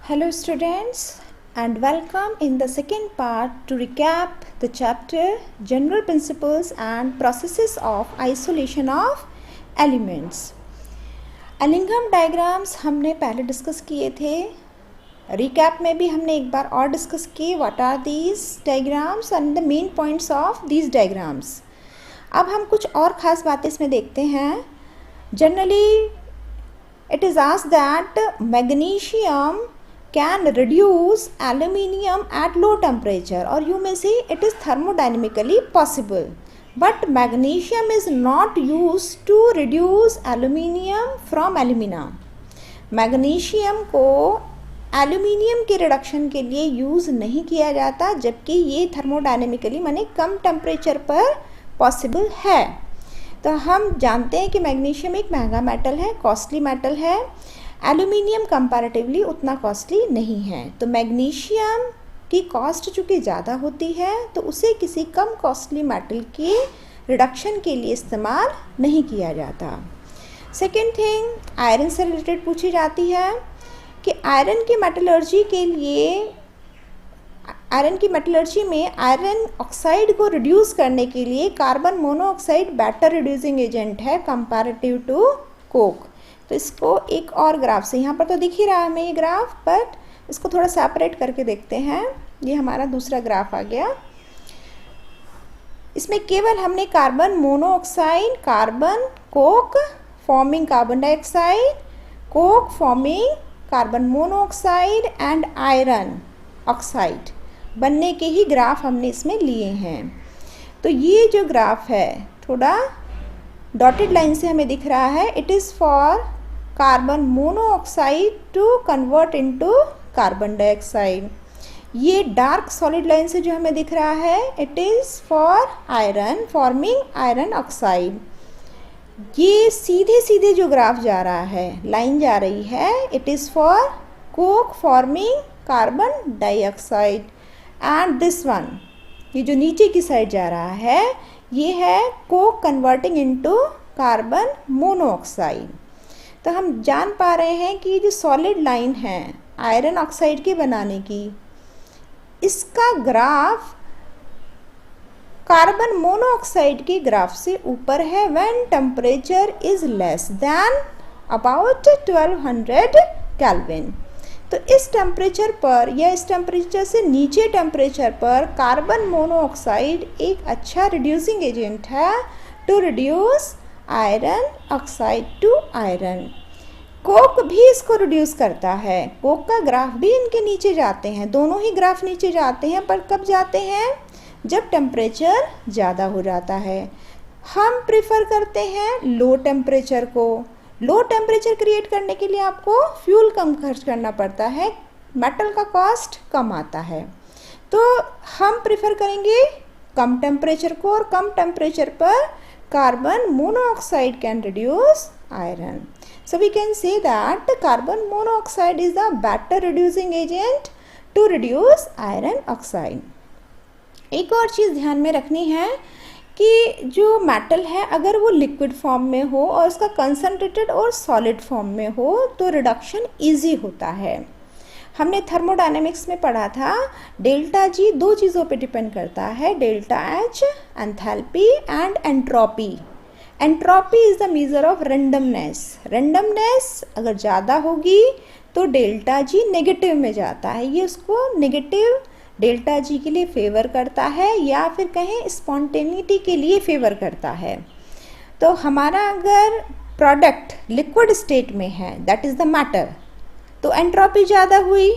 Hello students and welcome in the second part to recap the chapter General Principles and Processes of Isolation of Elements. Ellingham diagrams हमने पहले discuss किए थे. Recap में भी हमने एक बार और डिस्कस किए what are these diagrams and the main points of these diagrams. अब हम कुछ और ख़ास बातें इसमें देखते हैं. Generally it is asked that magnesium can reduce aluminium at low temperature, or you may say it is thermodynamically possible, but magnesium is not used to reduce aluminium from alumina. Magnesium को aluminium के reduction के लिए use नहीं किया जाता, जबकि ये thermodynamically माने कम टेम्परेचर पर पॉसिबल है. तो हम जानते हैं कि मैग्नीशियम एक महंगा मेटल है, कॉस्टली मेटल है. एल्यूमिनियम कंपैरेटिवली उतना कॉस्टली नहीं है. तो मैग्नीशियम की कॉस्ट चूँकि ज़्यादा होती है तो उसे किसी कम कॉस्टली मेटल की रिडक्शन के लिए इस्तेमाल नहीं किया जाता. सेकेंड थिंग, आयरन से रिलेटेड पूछी जाती है कि आयरन की मेटलर्जी में आयरन ऑक्साइड को रिड्यूस करने के लिए carbon monoxide better reducing agent है कंपैरेटिव टू कोक. तो इसको एक और ग्राफ से, यहाँ पर तो दिख ही रहा है हमें ये ग्राफ, बट इसको थोड़ा सेपरेट करके देखते हैं. ये हमारा दूसरा ग्राफ आ गया. इसमें केवल हमने carbon monoxide, carbon Coke forming carbon dioxide, Coke forming carbon monoxide and iron oxide बनने के ही ग्राफ हमने इसमें लिए हैं. तो ये जो ग्राफ है थोड़ा डॉटेड लाइन से हमें दिख रहा है. It is for carbon monoxide to convert into carbon dioxide. ये डार्क सॉलिड लाइन से जो हमें दिख रहा है it is for iron forming iron oxide. ये सीधे सीधे जो ग्राफ जा रहा है, लाइन जा रही है, it is for Coke forming carbon dioxide. And this one, ये जो नीचे की साइड जा रहा है ये है Coke converting into carbon monoxide. तो हम जान पा रहे हैं कि ये जो सॉलिड लाइन है आयरन ऑक्साइड के बनाने की, इसका ग्राफ कार्बन मोनोऑक्साइड के ग्राफ से ऊपर है when temperature is less than about 1200 kelvin. तो इस टेम्परेचर पर या इस टेम्परेचर से नीचे टेम्परेचर पर कार्बन मोनोऑक्साइड एक अच्छा रिड्यूसिंग एजेंट है to reduce iron oxide to iron. Coke भी इसको रिड्यूस करता है. कोक का ग्राफ भी इनके नीचे जाते हैं, दोनों ही ग्राफ नीचे जाते हैं, पर कब जाते हैं? जब टेम्परेचर ज़्यादा हो जाता है. हम प्रेफर करते हैं लो टेम्परेचर को. लो टेम्परेचर क्रिएट करने के लिए आपको फ्यूल कम खर्च करना पड़ता है, मेटल का कॉस्ट कम आता है. तो हम प्रेफर करेंगे कम टेम्परेचर को, और कम टेम्परेचर पर carbon monoxide can reduce iron. So we can say that carbon monoxide is the better reducing agent to reduce iron oxide. एक और चीज़ ध्यान में रखनी है कि जो मेटल है अगर वो लिक्विड फॉर्म में हो और उसका कंसनट्रेटेड और सॉलिड फॉर्म में हो तो रिडक्शन इजी होता है. हमने थर्मोडायनेमिक्स में पढ़ा था डेल्टा जी दो चीज़ों पे डिपेंड करता है, delta H enthalpy and entropy. Entropy is the measure of randomness. Randomness अगर ज़्यादा होगी तो डेल्टा जी नेगेटिव में जाता है, ये उसको नेगेटिव डेल्टा जी के लिए फेवर करता है, या फिर कहें स्पॉन्टेनिटी के लिए फेवर करता है. तो हमारा अगर प्रोडक्ट लिक्विड स्टेट में है, दैट इज़ द मैटर, तो एंट्रोपी ज़्यादा हुई,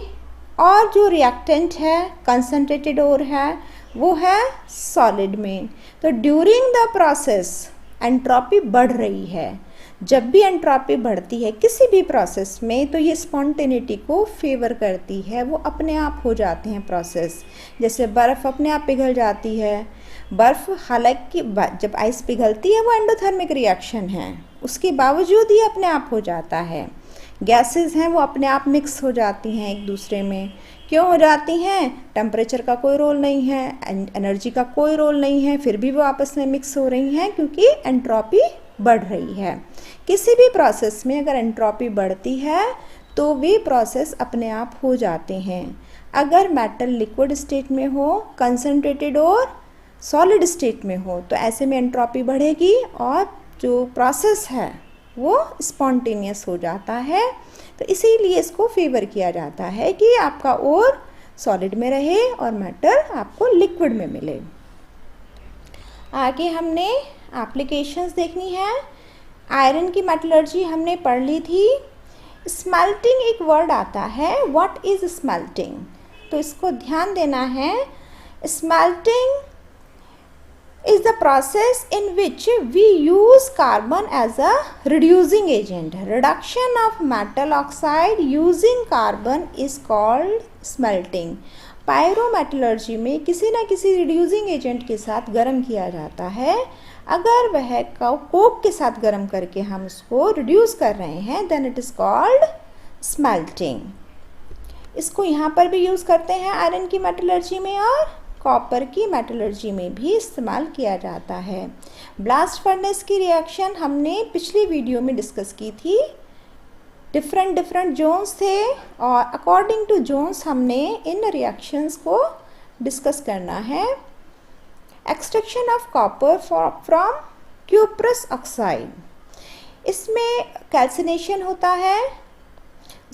और जो रिएक्टेंट है कंसनट्रेटेड और है वो है सॉलिड में. तो ड्यूरिंग द प्रोसेस एंट्रोपी बढ़ रही है. जब भी एंट्रोपी बढ़ती है किसी भी प्रोसेस में तो ये स्पॉन्टेनिटी को फेवर करती है, वो अपने आप हो जाते हैं प्रोसेस. जैसे बर्फ़ अपने आप पिघल जाती है. बर्फ़ हालांकि जब आइस पिघलती है वो एंडोथर्मिक रिएक्शन है, उसके बावजूद ये अपने आप हो जाता है. गैसेस हैं वो अपने आप मिक्स हो जाती हैं एक दूसरे में. क्यों हो जाती हैं? टेम्परेचर का कोई रोल नहीं है, एनर्जी का कोई रोल नहीं है, फिर भी वो आपस में मिक्स हो रही हैं क्योंकि एंट्रोपी बढ़ रही है. किसी भी प्रोसेस में अगर एंट्रोपी बढ़ती है तो वे प्रोसेस अपने आप हो जाते हैं। अगर मेटल लिक्विड स्टेट में हो, कंसनट्रेटेड और सॉलिड स्टेट में हो, तो ऐसे में एंट्रोपी बढ़ेगी और जो प्रोसेस है वो स्पॉन्टेनियस हो जाता है। तो इसीलिए इसको फेवर किया जाता है कि आपका ओर सॉलिड में रहे और मेटल आपको लिक्विड में मिले। आगे हमने एप्लीकेशंस देखनी है। आयरन की मेटलर्जी हमने पढ़ ली थी। स्मेल्टिंग एक वर्ड आता है, व्हाट इज स्मेल्टिंग, तो इसको ध्यान देना है। Smelting is the process in which we use carbon as a reducing agent. Reduction of metal oxide using carbon is called smelting. Pyrometallurgy में किसी न किसी रिड्यूसिंग एजेंट के साथ गर्म किया जाता है। अगर वह कोक के साथ गर्म करके हम उसको रिड्यूस कर रहे हैं, then it is called smelting. इसको यहाँ पर भी यूज़ करते हैं आयरन की मेटलर्जी में और कॉपर की मेटलर्जी में भी इस्तेमाल किया जाता है। ब्लास्ट फर्नेस की रिएक्शन हमने पिछली वीडियो में डिस्कस की थी। डिफरेंट जोन्स थे और अकॉर्डिंग टू जोन्स हमने इन रिएक्शंस को डिस्कस करना है। Extraction of copper from cuprous oxide, इसमें कैल्सिनेशन होता है,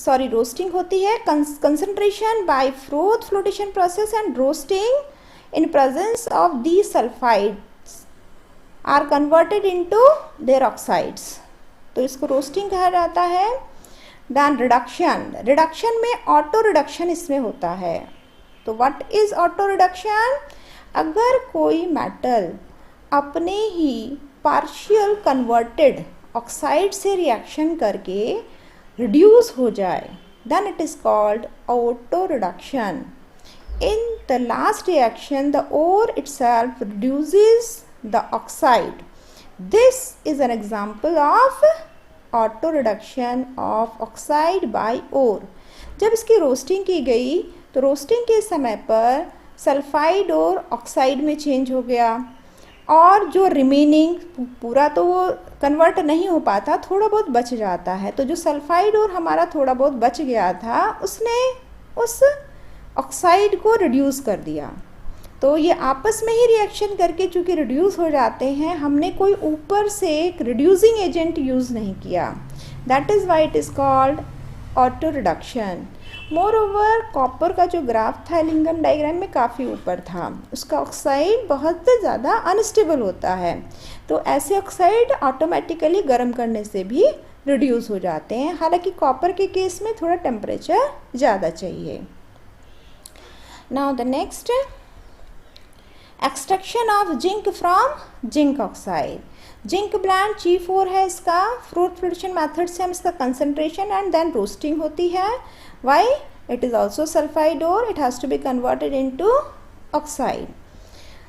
रोस्टिंग होती है। Concentration by froth flotation process and roasting in presence of these sulfides are converted into their oxides, तो इसको रोस्टिंग कहा जाता है। दैन रिडक्शन में ऑटो रिडक्शन इसमें होता है। तो व्हाट इज ऑटो रिडक्शन? अगर कोई मेटल अपने ही पार्शियल कन्वर्टेड ऑक्साइड से रिएक्शन करके रिड्यूस हो जाए, then it is called auto reduction. In the last reaction, the ore itself reduces the oxide. This is an example of auto reduction of oxide by ore. जब इसकी roasting की गई तो roasting के समय पर सल्फाइड और ऑक्साइड में चेंज हो गया और जो रिमेनिंग पूरा तो वो कन्वर्ट नहीं हो पाता, थोड़ा बहुत बच जाता है। तो जो सल्फाइड और हमारा थोड़ा बहुत बच गया था, उसने उस ऑक्साइड को रिड्यूस कर दिया। तो ये आपस में ही रिएक्शन करके चूँकि रिड्यूस हो जाते हैं, हमने कोई ऊपर से एक रिड्यूसिंग एजेंट यूज़ नहीं किया। That is why it is called auto reduction. More over copper का जो ग्राफ था एलिंगम डायग्राम में काफ़ी ऊपर था, उसका ऑक्साइड बहुत ज़्यादा अनस्टेबल होता है। तो ऐसे ऑक्साइड ऑटोमेटिकली गर्म करने से भी रिड्यूस हो जाते हैं। हालांकि कॉपर के केस में थोड़ा टेम्परेचर ज़्यादा चाहिए। Now the next, extraction of zinc from zinc oxide. Zinc blende G4 है इसका। फ्रूट फ्लोटेशन मेथड से हम इसका कंसंट्रेशन एंड देन रोस्टिंग होती है। Why? It is also sulphide और it has to be converted into oxide.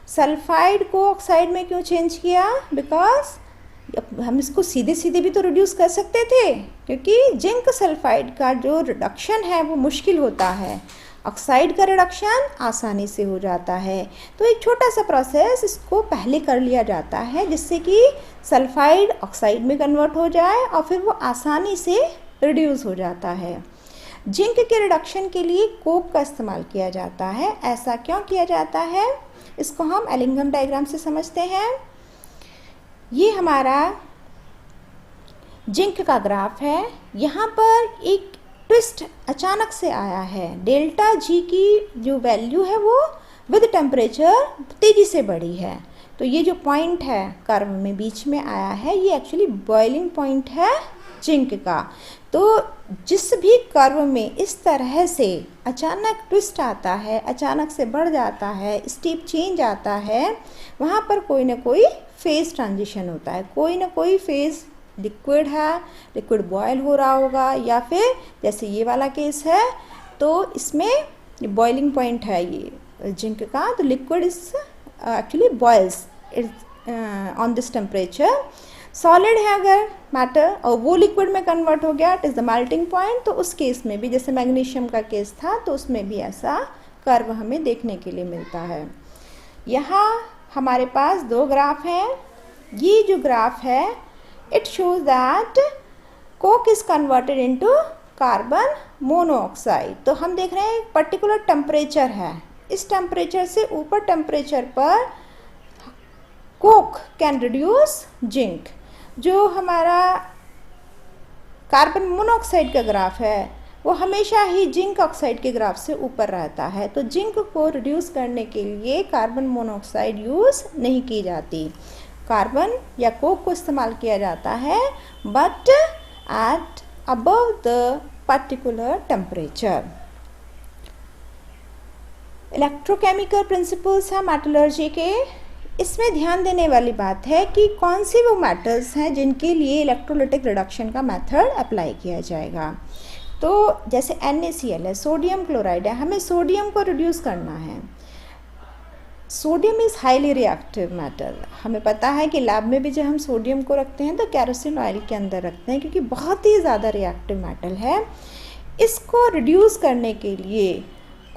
Sulphide को oxide में क्यों चेंज किया? बिकॉज हम इसको सीधे सीधे भी तो रिड्यूस कर सकते थे, क्योंकि जिंक सल्फाइड का जो रिडक्शन है वो मुश्किल होता है, ऑक्साइड का रिडक्शन आसानी से हो जाता है। तो एक छोटा सा प्रोसेस इसको पहले कर लिया जाता है जिससे कि सल्फाइड ऑक्साइड में कन्वर्ट हो जाए और फिर वो आसानी से रिड्यूस हो जाता है। जिंक के रिडक्शन के लिए कोक का इस्तेमाल किया जाता है। ऐसा क्यों किया जाता है, इसको हम एलिंगम डायग्राम से समझते हैं। ये हमारा जिंक का ग्राफ है। यहाँ पर एक ट्विस्ट अचानक से आया है। डेल्टा जी की जो वैल्यू है वो विद टेम्परेचर तेज़ी से बढ़ी है। तो ये जो पॉइंट है कर्व में बीच में आया है, ये एक्चुअली बॉइलिंग पॉइंट है जिंक का। तो जिस भी कर्व में इस तरह से अचानक ट्विस्ट आता है, अचानक से बढ़ जाता है, स्टेप चेंज आता है, वहाँ पर कोई ना कोई फेज़ ट्रांजिशन होता है। कोई ना कोई फेज़ लिक्विड है, लिक्विड बॉयल हो रहा होगा, या फिर जैसे ये वाला केस है तो इसमें बॉइलिंग पॉइंट है ये जिंक का। तो liquid is actually boils on this temperature. Solid है अगर मैटर और वो लिक्विड में कन्वर्ट हो गया, it is the melting point. तो उस केस में भी जैसे मैग्नीशियम का केस था तो उसमें भी ऐसा कर्व हमें देखने के लिए मिलता है। यहाँ हमारे पास दो ग्राफ हैं। ये जो ग्राफ है, it shows that coke is converted into carbon monoxide. तो हम देख रहे हैं एक पर्टिकुलर टेम्परेचर है, इस टेम्परेचर से ऊपर टेम्परेचर पर कोक कैन रिड्यूस जिंक। जो हमारा कार्बन मोनोऑक्साइड का ग्राफ है वो हमेशा ही जिंक ऑक्साइड के ग्राफ से ऊपर रहता है। तो जिंक को रिड्यूस करने के लिए कार्बन मोनोऑक्साइड यूज़ नहीं की जाती, कार्बन या कोक को इस्तेमाल किया जाता है, but at above the particular temperature. Electrochemical principles हैं मेटलर्जी के। इसमें ध्यान देने वाली बात है कि कौन सी वो मेटल्स हैं जिनके लिए इलेक्ट्रोलिटिक रिडक्शन का मेथड अप्लाई किया जाएगा। तो जैसे NaCl है, सोडियम क्लोराइड है, हमें सोडियम को रिड्यूस करना है। Sodium is highly reactive metal. हमें पता है कि लैब में भी जब हम सोडियम को रखते हैं तो केरोसिन ऑयल के अंदर रखते हैं, क्योंकि बहुत ही ज़्यादा रिएक्टिव मेटल है। इसको रिड्यूस करने के लिए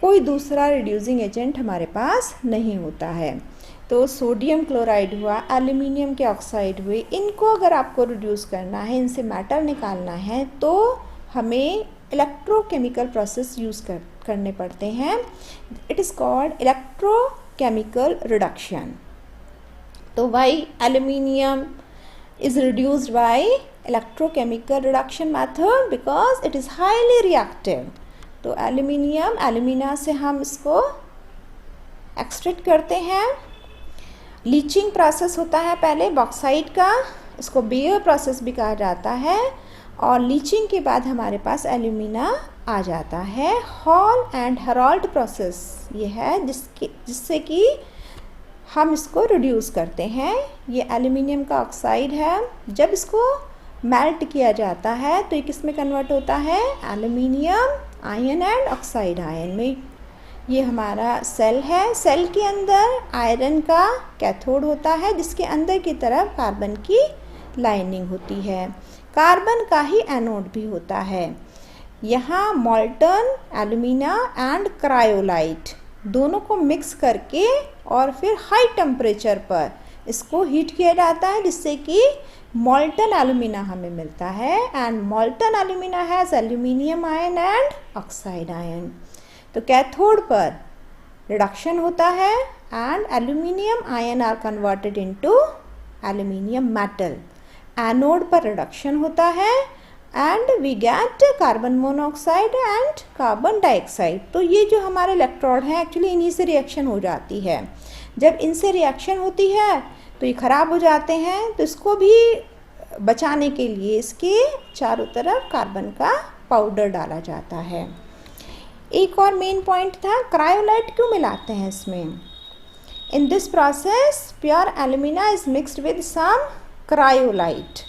कोई दूसरा रिड्यूसिंग एजेंट हमारे पास नहीं होता है। तो सोडियम क्लोराइड हुआ, एल्यूमिनियम के ऑक्साइड हुए, इनको अगर आपको रिड्यूस करना है, इनसे मेटल निकालना है, तो हमें इलेक्ट्रोकेमिकल प्रोसेस यूज़ करने पड़ते हैं। It is called electrochemical reduction. तो why aluminium is reduced by electrochemical reduction method because it is highly reactive. तो एल्यूमिनियम, एल्यूमिना से हम इसको एक्सट्रैक्ट करते हैं। लीचिंग प्रोसेस होता है पहले बॉक्साइट का, इसको बेयर प्रोसेस भी कहा जाता है, और लीचिंग के बाद हमारे पास एल्यूमिना आ जाता है। हॉल एंड हेराल्ड प्रोसेस ये है जिससे कि हम इसको रिड्यूस करते हैं। ये एल्यूमिनियम का ऑक्साइड है, जब इसको मेल्ट किया जाता है तो ये किस में कन्वर्ट होता है, aluminium ion and oxide ion में। ये हमारा सेल है, सेल के अंदर आयरन का कैथोड होता है जिसके अंदर की तरफ कार्बन की लाइनिंग होती है। कार्बन का ही एनोड भी होता है। यहाँ मॉल्टन एल्यूमिना एंड क्रायोलाइट दोनों को मिक्स करके और फिर हाई टेम्परेचर पर इसको हीट किया जाता है, जिससे कि मॉल्टन एल्यूमिना हमें मिलता है। And molten alumina has aluminium ion and oxide ion. तो कैथोड पर रिडक्शन होता है and aluminium ion are converted into aluminium metal. Anode पर रिडक्शन होता है and we get carbon monoxide and carbon dioxide. तो ये जो हमारे इलेक्ट्रोड हैं एक्चुअली इन्हीं से रिएक्शन हो जाती है। जब इनसे रिएक्शन होती है तो ये ख़राब हो जाते हैं, तो इसको भी बचाने के लिए इसके चारों तरफ कार्बन का पाउडर डाला जाता है। एक और मेन पॉइंट था, क्रायोलाइट क्यों मिलाते हैं इसमें। In this process pure alumina is mixed with some cryolite.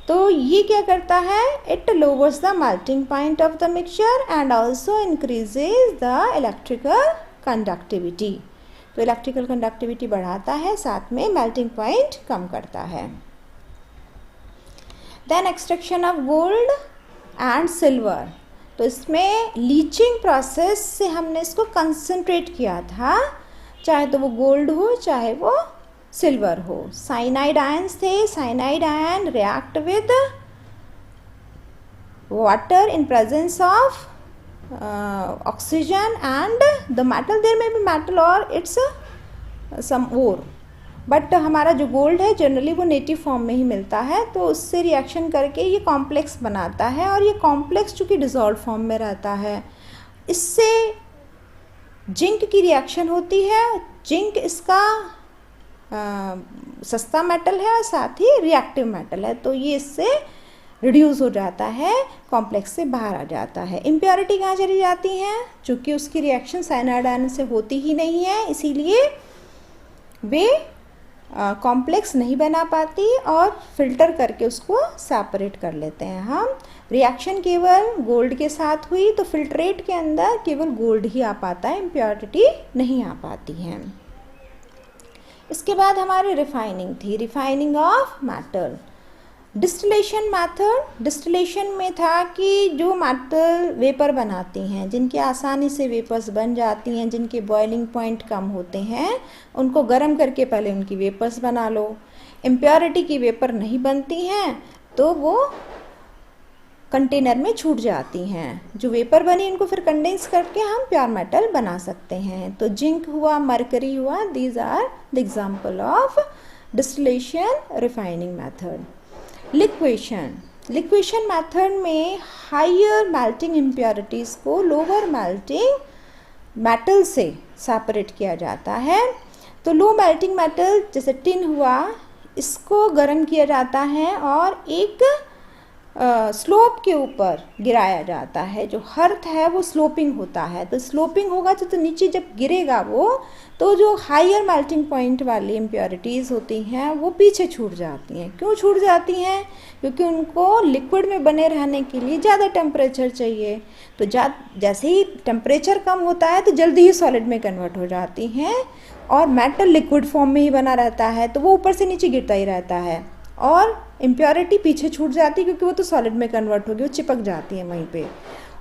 तो ये क्या करता है, it lowers the melting point of the mixture and also increases the electrical conductivity. तो इलेक्ट्रिकल कंडक्टिविटी बढ़ाता है, साथ में मेल्टिंग पॉइंट कम करता है। Then extraction of gold and silver. तो इसमें लीचिंग प्रोसेस से हमने इसको कंसंट्रेट किया था, चाहे तो वो गोल्ड हो चाहे वो सिल्वर हो। साइनाइड आयंस थे, cyanide ion react with water in presence of oxygen and the metal, there में भी मेटल और इट्स सम ओर, बट हमारा जो गोल्ड है जनरली वो नेटिव फॉर्म में ही मिलता है। तो उससे रिएक्शन करके ये कॉम्प्लेक्स बनाता है, और ये कॉम्प्लेक्स चूँकि डिज़ोल्व फॉर्म में रहता है, इससे जिंक की रिएक्शन होती है। जिंक इसका सस्ता मेटल है और साथ ही रिएक्टिव मेटल है, तो ये इससे रिड्यूस हो जाता है, कॉम्प्लेक्स से बाहर आ जाता है। इम्प्योरिटी कहाँ चली जाती हैं, चूँकि उसकी रिएक्शन साइनाइड आयन से होती ही नहीं है, इसीलिए वे कॉम्प्लेक्स नहीं बना पाती और फिल्टर करके उसको सेपरेट कर लेते हैं हम। रिएक्शन केवल गोल्ड के साथ हुई तो फिल्ट्रेट के अंदर केवल गोल्ड ही आ पाता है, इम्प्योरिटी नहीं आ पाती है। इसके बाद हमारी रिफाइनिंग थी, refining of metal. Distillation method, distillation में था कि जो मेटल वेपर बनाती हैं, जिनकी आसानी से वेपर्स बन जाती हैं, जिनके बॉइलिंग पॉइंट कम होते हैं, उनको गर्म करके पहले उनकी वेपर्स बना लो। इम्प्योरिटी की वेपर नहीं बनती हैं तो वो कंटेनर में छूट जाती हैं। जो वेपर बनी उनको फिर कंडेंस करके हम प्योर मेटल बना सकते हैं। तो जिंक हुआ, मरकरी हुआ, these are the example of distillation refining method. Liquation method में हायर मेल्टिंग इम्प्योरिटीज़ को लोअर मेल्टिंग मेटल से सेपरेट किया जाता है। तो लो मेल्टिंग मेटल जैसे टिन हुआ, इसको गर्म किया जाता है और एक स्लोप के ऊपर गिराया जाता है। जो हर्थ है वो स्लोपिंग होता है, तो स्लोपिंग होगा तो नीचे जब गिरेगा वो, तो जो हायर मेल्टिंग पॉइंट वाली इम्प्योरिटीज़ होती हैं वो पीछे छूट जाती हैं। क्यों छूट जाती हैं? क्योंकि उनको लिक्विड में बने रहने के लिए ज़्यादा टेम्परेचर चाहिए। तो जैसे ही टेम्परेचर कम होता है तो जल्दी ही सॉलिड में कन्वर्ट हो जाती हैं, और मेटल लिक्विड फॉर्म में ही बना रहता है, तो वो ऊपर से नीचे गिरता ही रहता है और इम्प्योरिटी पीछे छूट जाती है, क्योंकि वो तो सॉलिड में कन्वर्ट होगी, वो चिपक जाती है वहीं पे।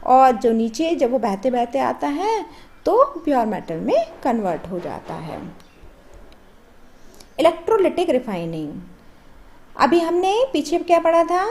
और जो नीचे जब वो बहते बहते आता है तो प्योर मेटल में कन्वर्ट हो जाता है। इलेक्ट्रोलिटिक रिफाइनिंग, अभी हमने पीछे क्या पढ़ा था?